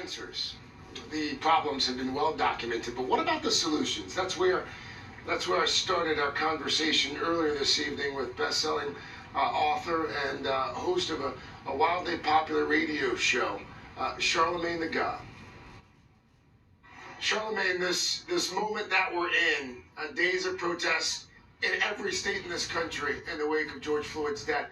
answers. The problems have been well documented, but what about the solutions? That's where I started our conversation earlier this evening with best-selling author and host of a wildly popular radio show, Charlamagne the God. Charlamagne, this moment that we're in, days of protest in every state in this country in the wake of George Floyd's death,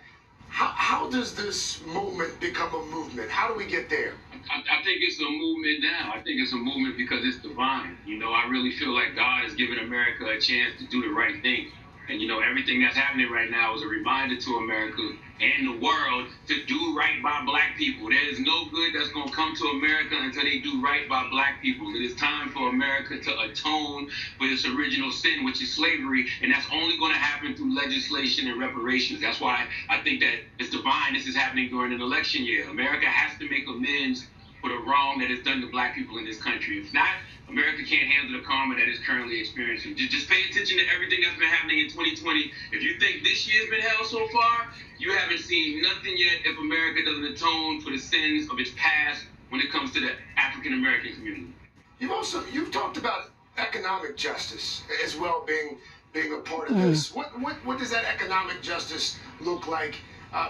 how does this moment become a movement? How do we get there? I think it's a movement now. I think it's a movement because it's divine. I really feel like God has given America a chance to do the right thing. And, everything that's happening right now is a reminder to America and the world to do right by black people. There is no good that's going to come to America until they do right by black people. It is time for America to atone for its original sin, which is slavery, and that's only going to happen through legislation and reparations. That's why I think that it's divine. This is happening during an election year. America has to make amends for the wrong that is done to black people in this country. If not, America can't handle the karma that it's currently experiencing. Just pay attention to everything that's been happening in 2020. If you think this year's been hell so far, you haven't seen nothing yet if America doesn't atone for the sins of its past when it comes to the African American community. You've talked about economic justice as well being a part of this. What does that economic justice look like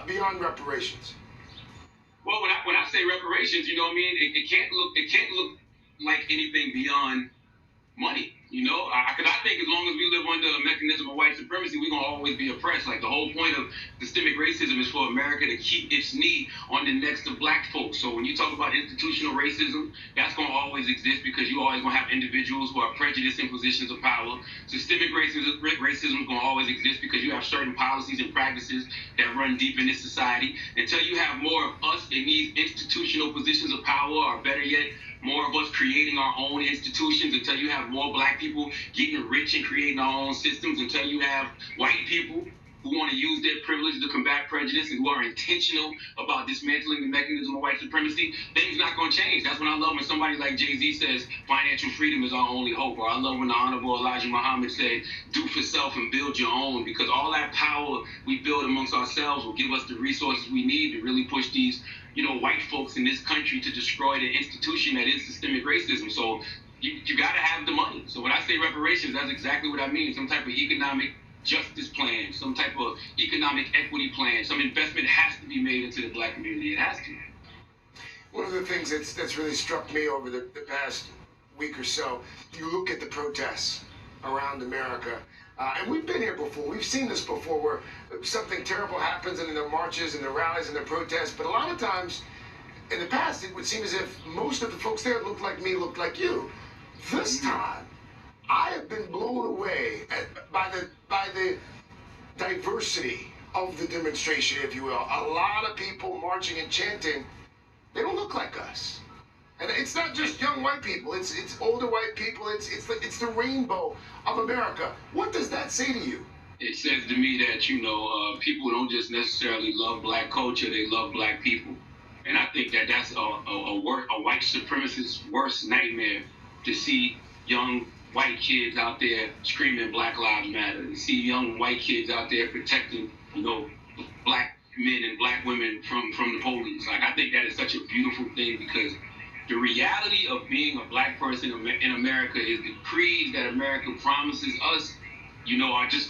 beyond reparations? Well, when I say reparations, it can't look like anything beyond money, because I think as long as we live under a mechanism of white supremacy, we're going to always be oppressed. Like, the whole point of systemic racism is for America to keep its knee on the necks of black folks. So when you talk about institutional racism, that's going to always exist because you always going to have individuals who are prejudiced in positions of power. Systemic racism is going to always exist because you have certain policies and practices that run deep in this society. Until you have more of us in these institutional positions of power, or better yet, more of us creating our own institutions, until you have more black people getting rich and creating our own systems, until you have white people who want to use their privilege to combat prejudice and who are intentional about dismantling the mechanism of white supremacy, things not going to change. That's when I love when somebody like Jay-Z says financial freedom is our only hope. Or I love when the Honorable Elijah Muhammad said, do for self and build your own, because all that power we build amongst ourselves will give us the resources we need to really push these white folks in this country to destroy the institution that is systemic racism. So you got to have the money. So when I say reparations, that's exactly what I mean. Some type of economic justice plan, some type of economic equity plan, some investment has to be made into the black community. It has to. One of the things that's really struck me over the past week or so, you look at the protests around America, and we've been here before. We've seen this before, where something terrible happens and the marches and the rallies and the protests. But a lot of times in the past, it would seem as if most of the folks there looked like me, looked like you. This time, I have been blown away by the diversity of the demonstration, if you will. A lot of people marching and chanting. They don't look like us. And it's not just young white people, it's older white people, it's the rainbow of America. What does that say to you? It says to me that, people don't just necessarily love black culture, they love black people. And I think that that's a white supremacist's worst nightmare, to see young white kids out there screaming Black Lives Matter, to see young white kids out there protecting, black men and black women from the police. Like, I think that is such a beautiful thing, because the reality of being a black person in America is the creeds that America promises us, are just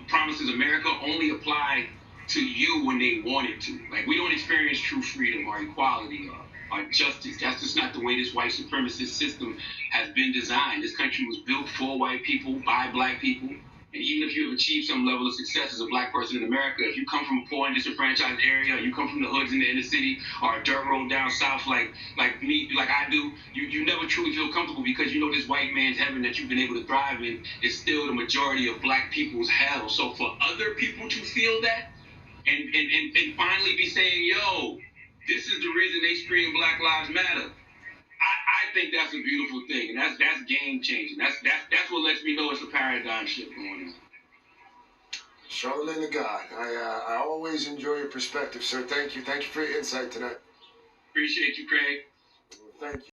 promises America only apply to you when they want it to. Like, we don't experience true freedom or equality or justice. That's just not the way this white supremacist system has been designed. This country was built for white people, by black people. And even if you have achieved some level of success as a black person in America, if you come from a poor and disenfranchised area, or you come from the hoods in the inner city, or a dirt road down south like me, like I do, you never truly feel comfortable, because this white man's heaven that you've been able to thrive in is still the majority of black people's hell. So for other people to feel that and finally be saying, yo, this is the reason they scream Black Lives Matter, I think that's a beautiful thing, and that's game changing. That's what lets me know it's a paradigm shift going on. Charlamagne the God, I always enjoy your perspective, sir. Thank you for your insight tonight. Appreciate you, Craig. Thank you.